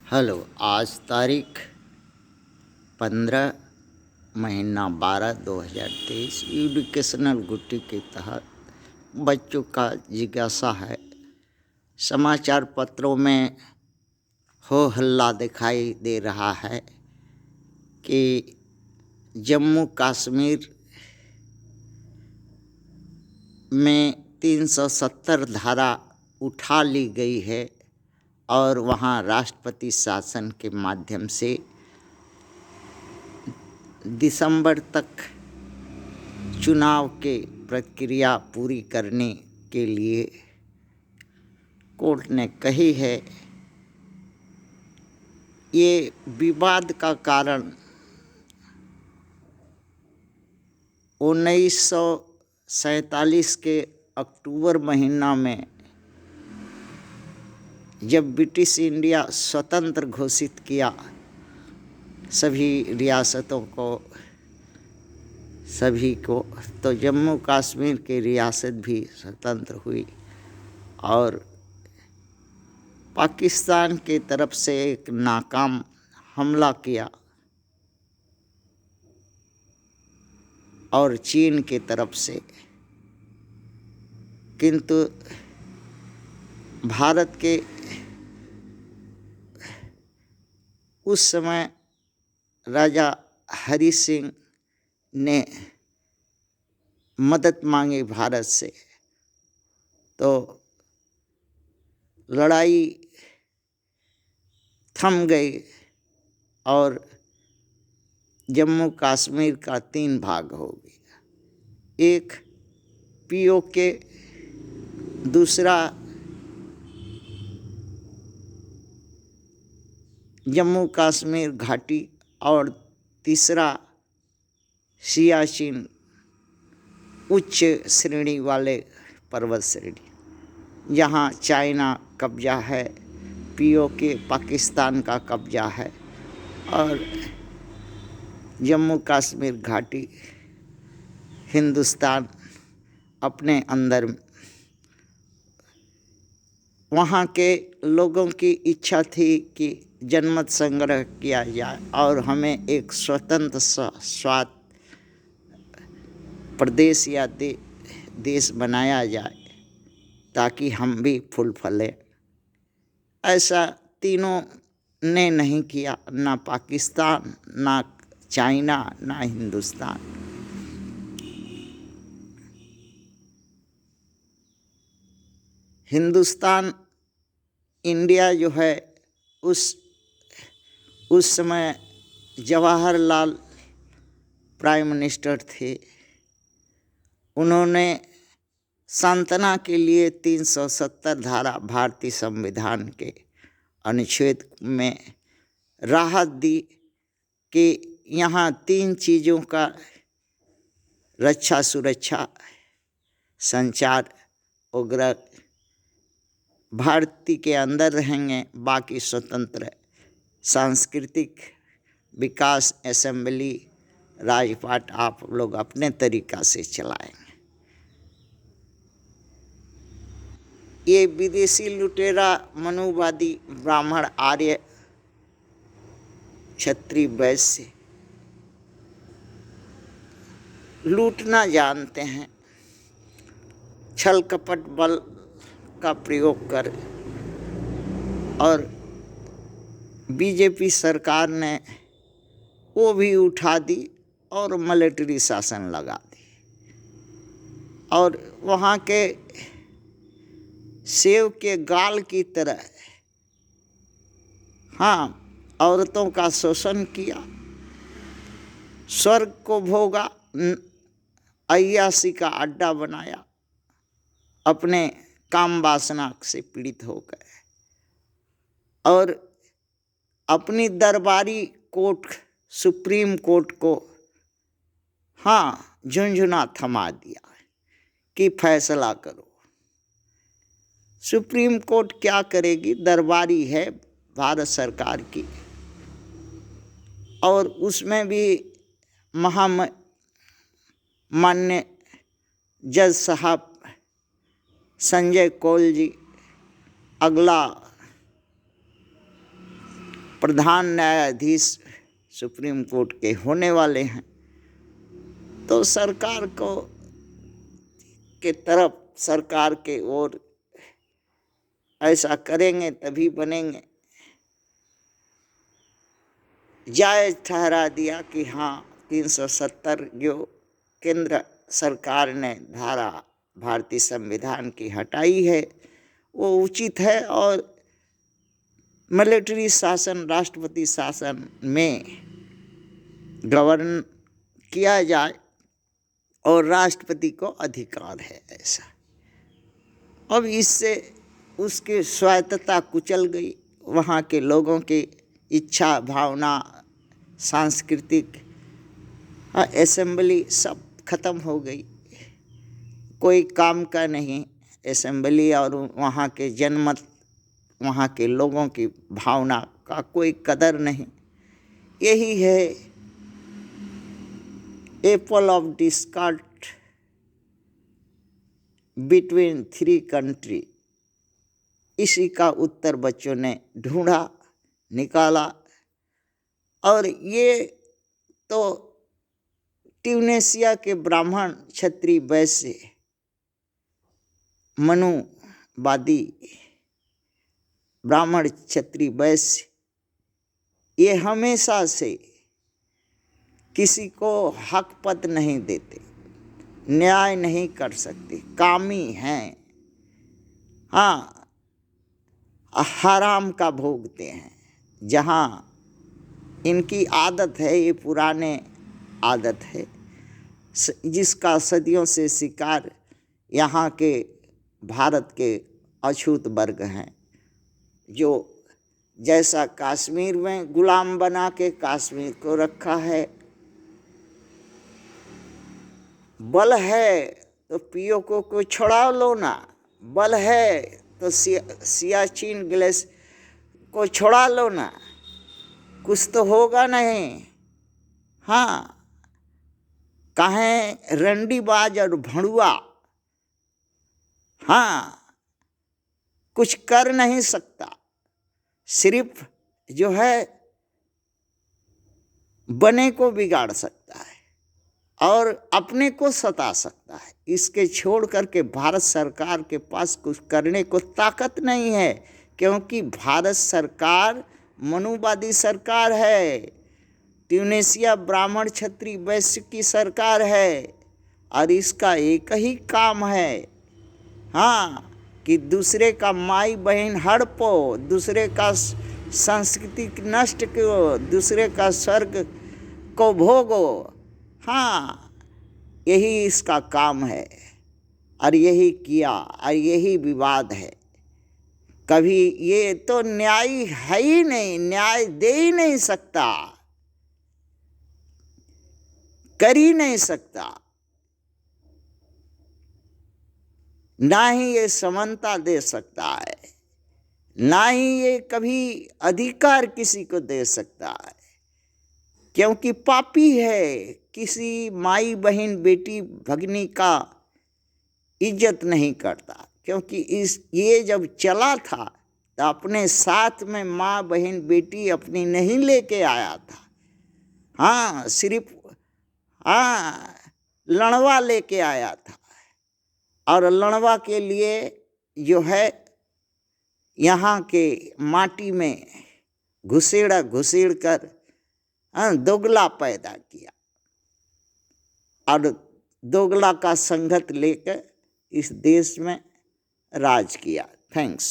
Hello. आज तारीख 15 महीना 12 2023 एजुकेशनल गुट्टी के तहत बच्चों का जिज्ञासा है। समाचार पत्रों में हो हल्ला दिखाई दे रहा है कि जम्मू कश्मीर में 370 धारा उठा ली गई है और वहाँ राष्ट्रपति शासन के माध्यम से दिसंबर तक चुनाव के प्रक्रिया पूरी करने के लिए कोर्ट ने कही है। ये विवाद का कारण 1947 के अक्टूबर महीना में जब ब्रिटिश इंडिया स्वतंत्र घोषित किया, सभी रियासतों को तो जम्मू कश्मीर की रियासत भी स्वतंत्र हुई और पाकिस्तान की तरफ से एक नाकाम हमला किया और चीन की तरफ से, किंतु भारत के उस समय राजा हरि सिंह ने मदद मांगी भारत से, तो लड़ाई थम गई और जम्मू कश्मीर का 3 भाग हो गया। एक पीओके, दूसरा जम्मू कश्मीर घाटी और तीसरा सियाचिन उच्च श्रेणी वाले पर्वत श्रेणी, जहाँ चाइना कब्जा है, पीओके पाकिस्तान का कब्जा है और जम्मू कश्मीर घाटी हिंदुस्तान अपने अंदर। वहाँ के लोगों की इच्छा थी कि जनमत संग्रह किया जाए और हमें एक स्वतंत्र स्वायत्त प्रदेश या देश बनाया जाए ताकि हम भी फूल फलें। ऐसा तीनों ने नहीं किया, ना पाकिस्तान, ना चाइना, ना हिंदुस्तान। हिंदुस्तान इंडिया जो है, उस समय जवाहरलाल प्राइम मिनिस्टर थे। उन्होंने सांत्वना के लिए 370 धारा भारतीय संविधान के अनुच्छेद में राहत दी कि यहाँ 3 चीज़ों का रक्षा सुरक्षा, संचार, उग्र भारती के अंदर रहेंगे, बाकी स्वतंत्र सांस्कृतिक विकास, असेंबली, राजपाट आप लोग अपने तरीक़ा से चलाएंगे। ये विदेशी लुटेरा मनुवादी ब्राह्मण, आर्य, क्षत्रिय, वैश्य लूटना जानते हैं, छल कपट बल का प्रयोग कर, और बीजेपी सरकार ने वो भी उठा दी और मिलिट्री शासन लगा दी और वहाँ के सेव के गाल की तरह औरतों का शोषण किया, स्वर्ग को भोगा, अय्याशी का अड्डा बनाया, अपने काम वासना से पीड़ित हो गए और अपनी दरबारी कोर्ट, सुप्रीम कोर्ट को झुंझुना थमा दिया कि फैसला करो। सुप्रीम कोर्ट क्या करेगी, दरबारी है भारत सरकार की, और उसमें भी मान्य जज साहब संजय कौल जी अगला प्रधान न्यायाधीश सुप्रीम कोर्ट के होने वाले हैं, तो सरकार को के तरफ, सरकार के ओर ऐसा करेंगे तभी बनेंगे। जायज़ ठहरा दिया कि हाँ 370 जो केंद्र सरकार ने धारा भारतीय संविधान की हटाई है वो उचित है, और मिलिट्री शासन, राष्ट्रपति शासन में गवर्न किया जाए और राष्ट्रपति को अधिकार है ऐसा। अब इससे उसकी स्वायत्तता कुचल गई, वहाँ के लोगों की इच्छा भावना, सांस्कृतिक असेंबली सब खत्म हो गई, कोई काम का नहीं असेंबली, और वहाँ के जनमत, वहाँ के लोगों की भावना का कोई कदर नहीं। यही है Apple of discard between 3 country. इसी का उत्तर बच्चों ने ढूंढा, निकाला, और ये तो ट्यूनेशिया के ब्राह्मण, क्षत्रिय, वैश्य, मनुवादी ब्राह्मण, क्षत्रिय, वैश्य, ये हमेशा से किसी को हक पद नहीं देते, न्याय नहीं कर सकते, कामी हैं, हाँ हराम का भोगते हैं। जहाँ इनकी आदत है, ये पुराने आदत है जिसका सदियों से शिकार यहाँ के भारत के अछूत वर्ग हैं, जो जैसा कश्मीर में गुलाम बना के कश्मीर को रखा है। बल है तो पीओके को छुड़ा लो ना, बल है तो सियाचिन ग्लेशियर को छुड़ा लो ना, कुछ तो होगा नहीं। हाँ, काहे रंडीबाज और भड़ुआ, हाँ कुछ कर नहीं सकता, सिर्फ जो है बने को बिगाड़ सकता है और अपने को सता सकता है। इसके छोड़ करके भारत सरकार के पास कुछ करने को ताकत नहीं है, क्योंकि भारत सरकार मनुवादी सरकार है, ट्यूनेशिया ब्राह्मण क्षत्रिय वैश्य की सरकार है, और इसका एक ही काम है, हाँ कि दूसरे का माई बहन हड़पो, दूसरे का संस्कृति नष्ट करो, दूसरे का स्वर्ग को भोगो, हाँ यही इसका काम है, और यही किया, और यही विवाद है। कभी ये तो न्याय है ही नहीं, न्याय दे ही नहीं सकता, कर ही नहीं सकता, ना ही ये समानता दे सकता है, ना ही ये कभी अधिकार किसी को दे सकता है, क्योंकि पापी है। किसी माई बहन बेटी भगनी का इज्जत नहीं करता, क्योंकि ये जब चला था तो अपने साथ में माँ बहन बेटी अपनी नहीं लेके आया था, हाँ सिर्फ हाँ लड़वा लेके आया था, और लड़वा के लिए जो है यहाँ के माटी में घुसेड़ कर दोगला पैदा किया, और दोगला का संगत लेकर इस देश में राज किया। थैंक्स।